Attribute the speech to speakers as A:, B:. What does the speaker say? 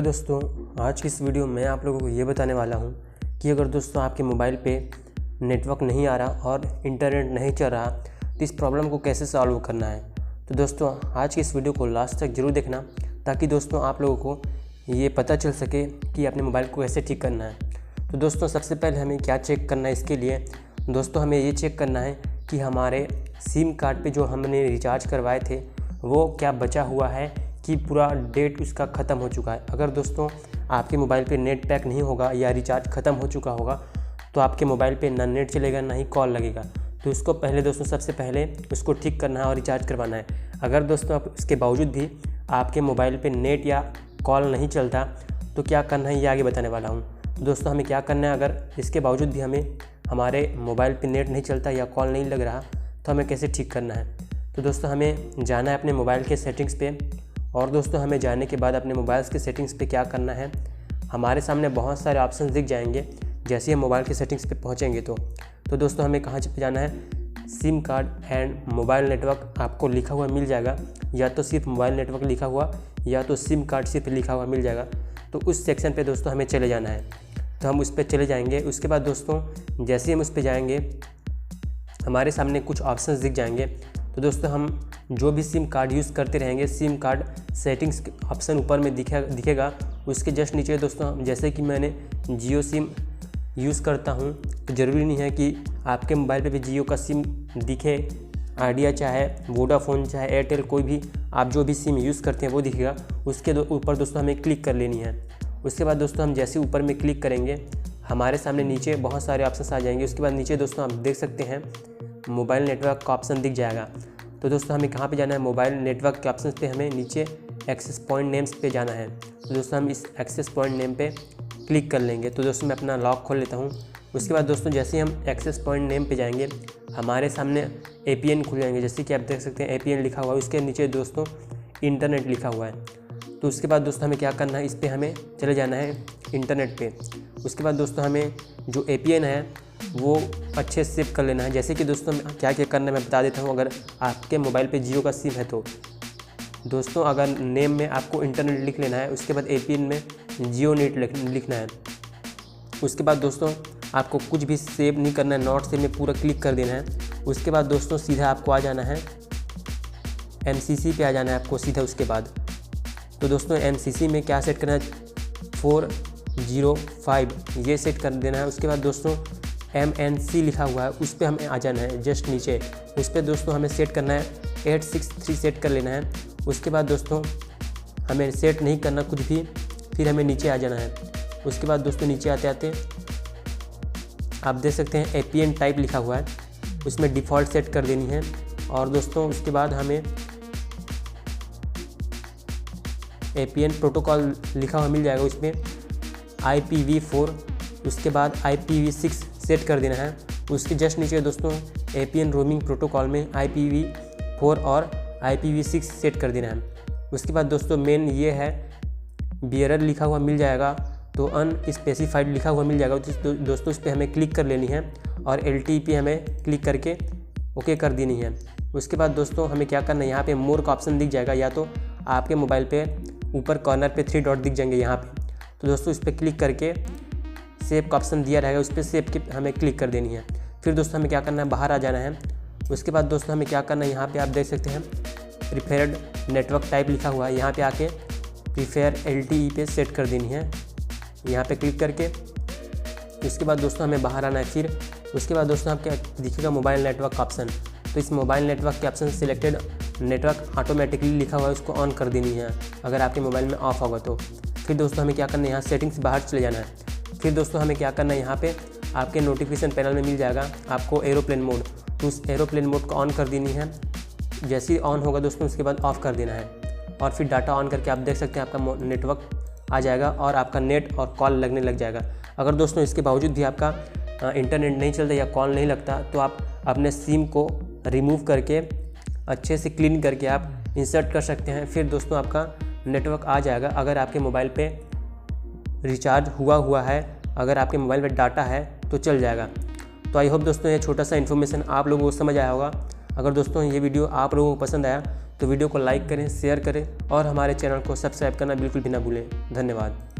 A: Hello दोस्तों, आज की इस वीडियो में आप लोगों को ये बताने वाला हूँ कि अगर दोस्तों आपके मोबाइल पे नेटवर्क नहीं आ रहा और इंटरनेट नहीं चल रहा तो इस प्रॉब्लम को कैसे सॉल्व करना है। तो दोस्तों आज की इस वीडियो को लास्ट तक ज़रूर देखना ताकि दोस्तों आप लोगों को ये पता चल सके कि अपने मोबाइल को कैसे ठीक करना है। तो दोस्तों सबसे पहले हमें क्या चेक करना है, इसके लिए दोस्तों हमें ये चेक करना है कि हमारे सिम कार्ड पे जो हमने रिचार्ज करवाए थे वो क्या बचा हुआ है कि पूरा डेट उसका ख़त्म हो चुका है। अगर दोस्तों आपके मोबाइल पे नेट पैक नहीं होगा या रिचार्ज ख़त्म हो चुका होगा तो आपके मोबाइल पे ना नेट चलेगा ना ही कॉल लगेगा। तो उसको पहले दोस्तों सबसे पहले उसको ठीक करना है और रिचार्ज करवाना है। अगर दोस्तों आप इसके बावजूद भी आपके मोबाइल पे नेट या कॉल नहीं चलता तो क्या करना है ये आगे बताने वाला हूँ। तो दोस्तों हमें क्या करना है, अगर इसके बावजूद भी हमें हमारे मोबाइल पे नेट नहीं चलता या कॉल नहीं लग रहा तो हमें कैसे ठीक करना है। तो दोस्तों हमें जाना है अपने मोबाइल के सेटिंग्स पे, और दोस्तों हमें जाने के बाद अपने मोबाइल के सेटिंग्स पे क्या करना है, हमारे सामने बहुत सारे ऑप्शन दिख जाएंगे जैसे हम मोबाइल के सेटिंग्स पे पहुंचेंगे। तो दोस्तों हमें कहाँ पे जाना है, SIM card and mobile network आपको लिखा हुआ मिल जाएगा, या तो सिर्फ मोबाइल नेटवर्क लिखा हुआ या तो सिम कार्ड सिर्फ लिखा हुआ मिल जाएगा। तो उस सेक्शन पे दोस्तों हमें चले जाना है। तो हम उस पर चले जाएंगे। उसके बाद दोस्तों जैसे हम उस पर जाएंगे हमारे सामने कुछ ऑप्शंस दिख जाएंगे। तो दोस्तों हम जो भी सिम कार्ड यूज़ करते रहेंगे, सिम कार्ड सेटिंग्स ऑप्शन ऊपर में दिखेगा। उसके जस्ट नीचे दोस्तों जैसे कि मैंने जियो सिम यूज़ करता हूं तो ज़रूरी नहीं है कि आपके मोबाइल पे भी जियो का सिम दिखे। आइडिया चाहे वोडाफोन चाहे एयरटेल, कोई भी आप जो भी सिम यूज़ करते हैं वो दिखेगा। उसके ऊपर दोस्तों हमें क्लिक कर लेनी है। उसके बाद दोस्तों हम जैसे ऊपर में क्लिक करेंगे हमारे सामने नीचे बहुत सारे ऑप्शन आ जाएंगे। उसके बाद नीचे दोस्तों आप देख सकते हैं मोबाइल नेटवर्क का ऑप्शन दिख जाएगा। तो दोस्तों हमें कहाँ पे जाना है, मोबाइल नेटवर्क के ऑप्शन पे हमें नीचे एक्सेस पॉइंट नेम्स पे जाना है। तो दोस्तों हम इस एक्सेस पॉइंट नेम पे क्लिक कर लेंगे। तो दोस्तों मैं अपना लॉक खोल लेता हूँ। उसके बाद दोस्तों जैसे ही हम एक्सेस पॉइंट नेम पे जाएंगे हमारे सामने APN खुल जाएंगे। जैसे कि आप देख सकते हैं APN लिखा हुआ है, उसके नीचे दोस्तों इंटरनेट लिखा हुआ है। तो उसके बाद दोस्तों हमें क्या करना है, इस पर हमें चले जाना है इंटरनेट पे। उसके बाद दोस्तों हमें जो APN है वो अच्छे से सेव कर लेना है। जैसे कि दोस्तों क्या क्या करना है मैं बता देता हूँ। अगर आपके मोबाइल पे जियो का सिम है तो दोस्तों अगर नेम में आपको इंटरनेट लिख लेना है, उसके बाद APN में जियो नेट लिखना है। उसके बाद दोस्तों आपको कुछ भी सेव नहीं करना है, नॉट सेव में पूरा क्लिक कर देना है। उसके बाद दोस्तों सीधा आपको आ जाना है MCC पे आ जाना है आपको सीधा। उसके बाद तो दोस्तों MCC में क्या सेट करना है, 405 ये सेट कर देना है। उसके बाद दोस्तों MNC लिखा हुआ है उस पर हमें आ जाना है जस्ट नीचे। उस पर दोस्तों हमें सेट करना है 863 सेट कर लेना है। उसके बाद दोस्तों हमें सेट नहीं करना कुछ भी, फिर हमें नीचे आ जाना है। उसके बाद दोस्तों नीचे आते आते आप देख सकते हैं APN टाइप लिखा हुआ है, उसमें डिफ़ॉल्ट सेट कर देनी है। और दोस्तों उसके बाद हमें APN प्रोटोकॉल लिखा हुआ मिल जाएगा, उसमें IPv4 उसके बाद IPv6 सेट कर देना है। उसके जस्ट नीचे दोस्तों APN रोमिंग प्रोटोकॉल में IPv4 और IPv6 सेट कर देना है। उसके बाद दोस्तों मेन ये है बियरर लिखा हुआ मिल जाएगा, तो अनस्पेसिफाइड लिखा हुआ मिल जाएगा। तो दोस्तों इस पर हमें क्लिक कर लेनी है और LTE पे हमें क्लिक करके ओके कर देनी है। उसके बाद दोस्तों हमें क्या करना है, यहाँ पे मोर का ऑप्शन दिख जाएगा, या तो आपके मोबाइल पे ऊपर कॉर्नर पे 3 डॉट दिख जाएंगे यहाँ पे। तो दोस्तों इस पर क्लिक करके सेव का ऑप्शन दिया रहेगा, उस पर सेव की हमें क्लिक कर देनी है। फिर दोस्तों हमें क्या करना है, बाहर आ जाना है। उसके बाद दोस्तों हमें क्या करना है, यहाँ पे आप देख सकते हैं प्रीफर्ड नेटवर्क टाइप लिखा हुआ है, यहाँ पे आके प्रीफेयर LTE पे सेट कर देनी है, यहाँ पे क्लिक करके। उसके बाद दोस्तों हमें बाहर आना है। फिर उसके बाद दोस्तों आपके दिखेगा मोबाइल नेटवर्क का ऑप्शन। तो इस मोबाइल नेटवर्क के ऑप्शन सिलेक्टेड नेटवर्क ऑटोमेटिकली लिखा हुआ है, उसको ऑन कर देनी है अगर आपके मोबाइल में ऑफ होगा तो। फिर दोस्तों हमें क्या करना है, यहाँ सेटिंग्स बाहर चले जाना है। फिर दोस्तों हमें क्या करना है, यहाँ पे आपके नोटिफिकेशन पैनल में मिल जाएगा आपको एरोप्लेन मोड, तो उस एरोप्लेन मोड को ऑन कर देनी है। जैसे ही ऑन होगा दोस्तों उसके बाद ऑफ़ कर देना है, और फिर डाटा ऑन करके आप देख सकते हैं आपका नेटवर्क आ जाएगा और आपका नेट और कॉल लगने लग जाएगा। अगर दोस्तों इसके बावजूद भी आपका इंटरनेट नहीं चलता या कॉल नहीं लगता तो आप अपने सिम को रिमूव करके अच्छे से क्लीन करके आप इंसर्ट कर सकते हैं। फिर दोस्तों आपका नेटवर्क आ जाएगा। अगर आपके मोबाइल पे रिचार्ज हुआ है, अगर आपके मोबाइल पे डाटा है तो चल जाएगा। तो आई होप दोस्तों ये छोटा सा इन्फॉर्मेशन आप लोगों को समझ आया होगा। अगर दोस्तों ये वीडियो आप लोगों को पसंद आया तो वीडियो को लाइक करें, शेयर करें और हमारे चैनल को सब्सक्राइब करना बिल्कुल भी ना भूलें। धन्यवाद।